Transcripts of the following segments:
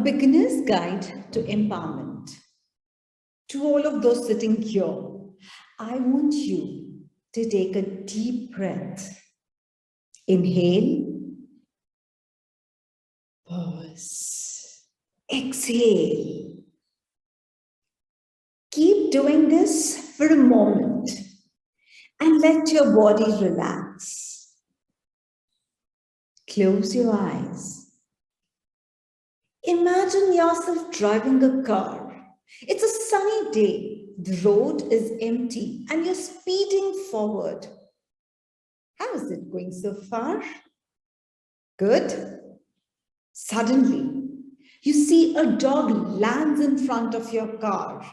beginner's guide to empowerment. To all of those sitting here, I want you to take a deep breath. Inhale, pause, exhale. Keep doing this for a moment and let your body relax. Close your eyes. Imagine yourself driving a car. It's a sunny day. The road is empty and you're speeding forward. How is it going so far? Good. Suddenly, you see a dog lands in front of your car.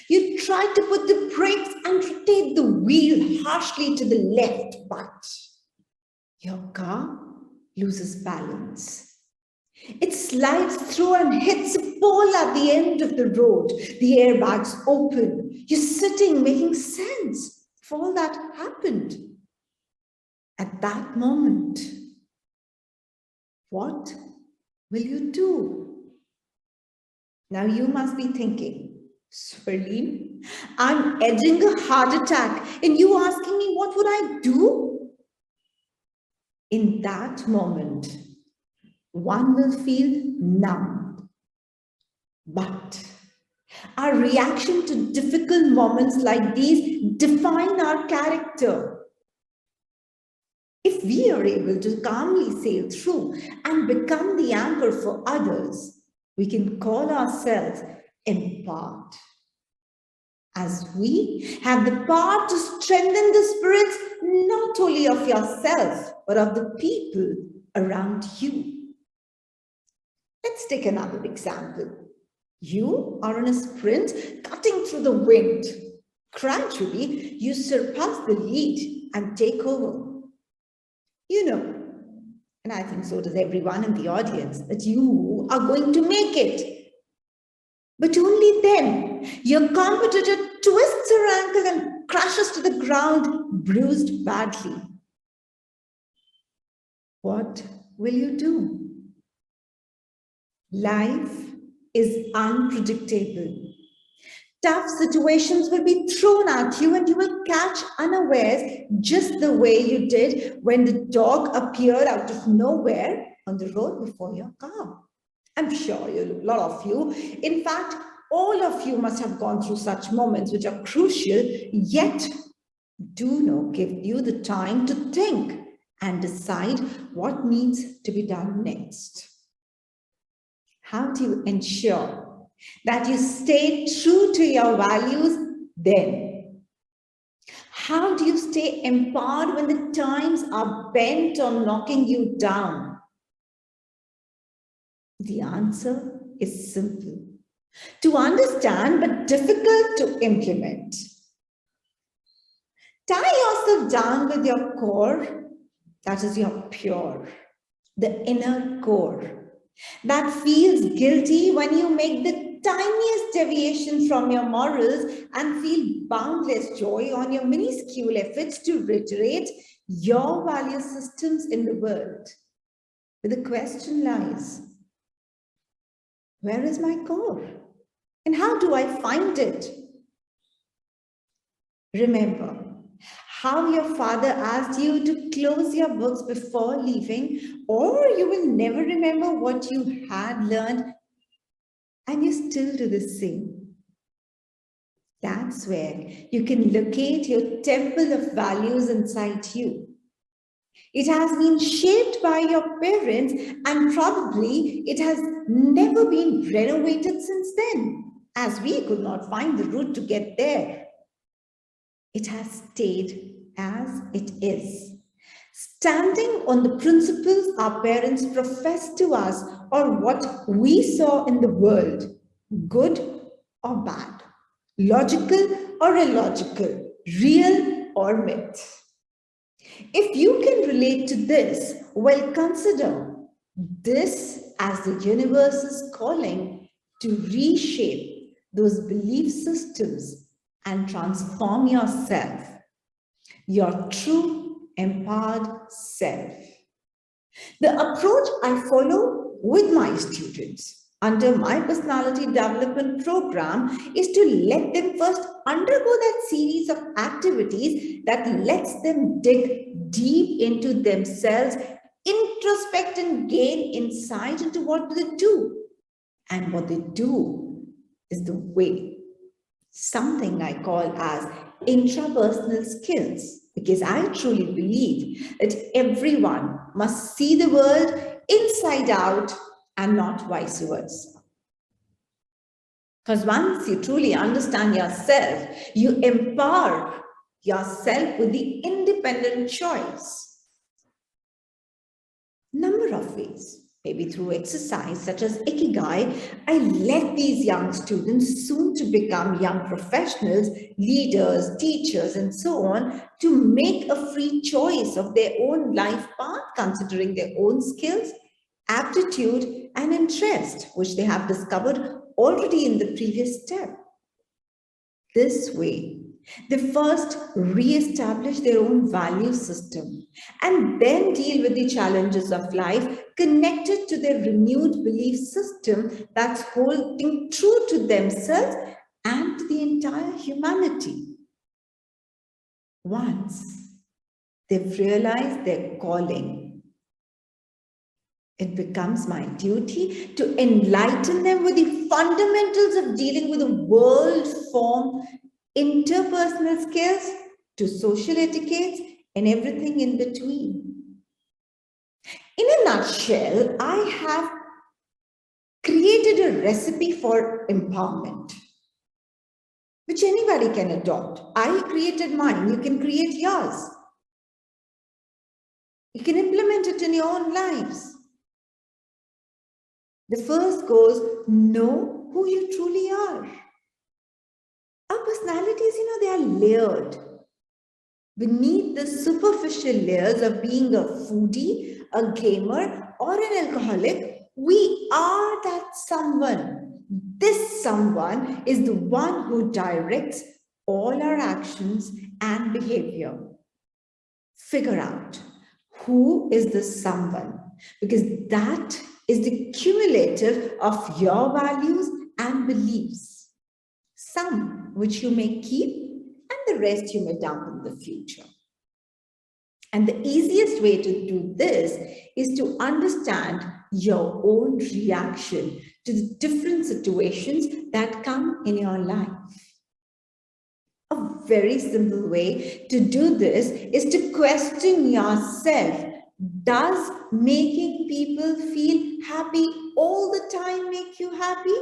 You try to put the brakes and rotate the wheel harshly to the left, but your car loses balance. It slides through and hits a pole at the end of the road. The airbags open. You're sitting making sense of all that happened. At that moment, what will you do? Now you must be thinking, Swarleen, I'm edging a heart attack and you asking me what would I do? In that moment, one will feel numb. But our reaction to difficult moments like these define our character. If we are able to calmly sail through and become the anchor for others, we can call ourselves empowered. As we have the power to strengthen the spirits not only of yourself, but of the people around you. Let's take another example. You are on a sprint cutting through the wind. Gradually, you surpass the lead and take over. You know, and I think so does everyone in the audience, that you are going to make it. But only then your competitor twists her ankle and crashes to the ground, bruised badly. What will you do? Life is unpredictable. Tough situations will be thrown at you and you will catch unawares, just the way you did when the dog appeared out of nowhere on the road before your car. I'm sure a lot of you, in fact, all of you must have gone through such moments which are crucial, yet do not give you the time to think and decide what needs to be done next. How do you ensure that you stay true to your values then? How do you stay empowered when the times are bent on knocking you down? The answer is simple, to understand but difficult to implement. Tie yourself down with your core, that is your pure, the inner core. That feels guilty when you make the tiniest deviation from your morals and feel boundless joy on your minuscule efforts to reiterate your value systems in the world. But the question lies, where is my core? And how do I find it? Remember how your father asked you to close your books before leaving, or you will never remember what you had learned and you still do the same. That's where you can locate your temple of values inside you. It has been shaped by your parents and probably it has never been renovated since then, as we could not find the route to get there. It has stayed as it is, standing on the principles our parents professed to us or what we saw in the world, good or bad, logical or illogical, real or myth. If you can relate to this, well, consider this as the universe's calling to reshape those belief systems and transform yourself, your true empowered self. The approach I follow with my students under my personality development program is to let them first undergo that series of activities that lets them dig deep into themselves, introspect and gain insight into what they do. And what they do is the way, something I call as intrapersonal skills, because I truly believe that everyone must see the world inside out and not vice versa. Because once you truly understand yourself, you empower yourself with the independent choice. Number of ways. Maybe through exercise such as Ikigai, I let these young students, soon to become young professionals, leaders, teachers, and so on, to make a free choice of their own life path, considering their own skills, aptitude, and interest, which they have discovered already in the previous step. This way, they first re-establish their own value system and then deal with the challenges of life connected to their renewed belief system that's holding true to themselves and to the entire humanity. Once they've realized their calling, it becomes my duty to enlighten them with the fundamentals of dealing with the world from interpersonal skills to social etiquettes and everything in between. In a nutshell, I have created a recipe for empowerment, which anybody can adopt. I created mine, you can create yours. You can implement it in your own lives. The first goes, know who you truly are. Our personalities, they are layered. Beneath the superficial layers of being a foodie, a gamer, or an alcoholic, we are that someone. This someone is the one who directs all our actions and behavior. Figure out who is the someone, because that is the cumulative of your values and beliefs. Some which you may keep and the rest you may dump in the future. And the easiest way to do this is to understand your own reaction to the different situations that come in your life. A very simple way to do this is to question yourself. Does making people feel happy all the time make you happy?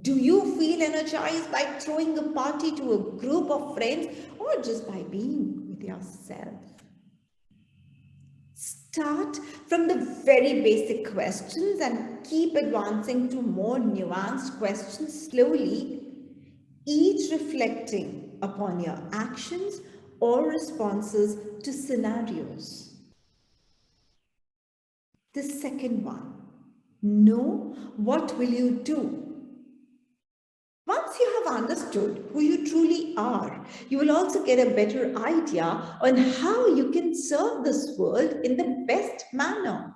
Do you feel energized by throwing a party to a group of friends or just by being with yourself? Start from the very basic questions and keep advancing to more nuanced questions slowly, each reflecting upon your actions or responses to scenarios. The second one, know what will you do? Once you have understood who you truly are, you will also get a better idea on how you can serve this world in the best manner.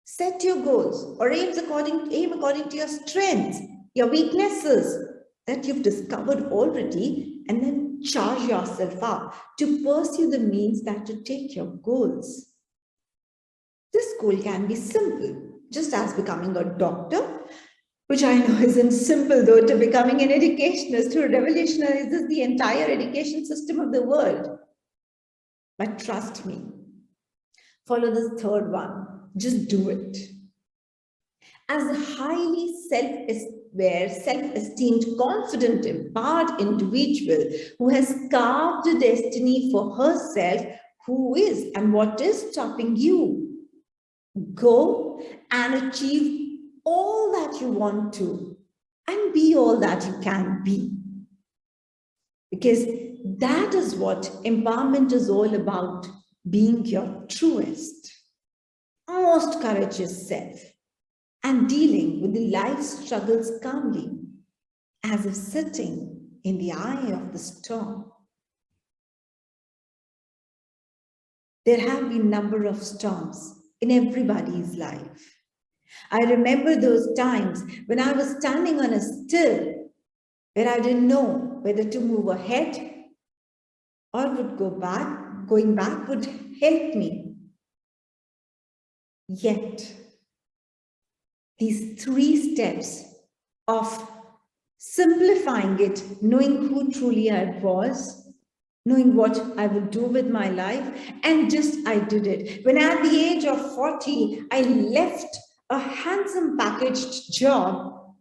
Set your goals or aim according to your strengths, your weaknesses that you've discovered already, and then charge yourself up to pursue the means that to take your goals. This goal can be simple, just as becoming a doctor, which I know isn't simple though, to becoming an educationist who revolutionizes the entire education system of the world. But trust me, follow this third one, just do it. As a highly self-aware, self-esteemed, confident, empowered individual who has carved a destiny for herself, who is and what is stopping you? Go and achieve all that you want to and be all that you can be. Because that is what empowerment is all about, being your truest, most courageous self and dealing with the life struggles calmly, as if sitting in the eye of the storm. There have been a number of storms in everybody's life. I remember those times when I was standing on a still where I didn't know whether to move ahead or would go back. Going back would help me. Yet, these 3 steps of simplifying it, knowing who truly I was, knowing what I would do with my life, and just I did it. When at the age of 40, I left a handsome packaged job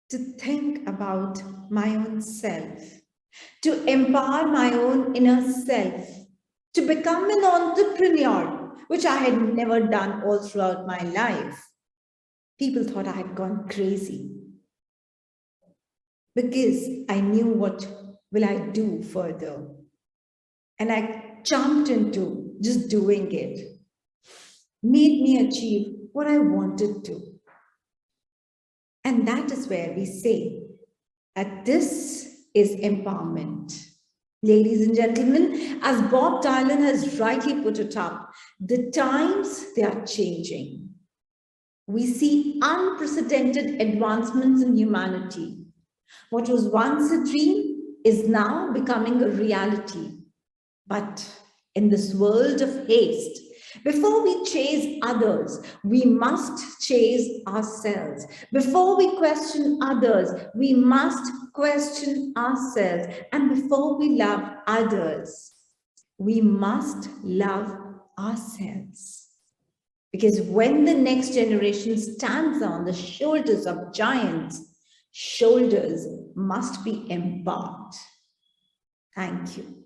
to think about my own self, to empower my own inner self, to become an entrepreneur, which I had never done all throughout my life. People thought I had gone crazy because I knew what will I do further. And I jumped into just doing it, made me achieve what I wanted to. And that is where we say that this is empowerment. Ladies and gentlemen, as Bob Dylan has rightly put it up, the times they are changing. We see unprecedented advancements in humanity. What was once a dream is now becoming a reality. But in this world of haste, before we chase others, we must chase ourselves. Before we question others, we must question ourselves. And before we love others, we must love ourselves. Because when the next generation stands on the shoulders of giants, shoulders must be embarked. Thank you.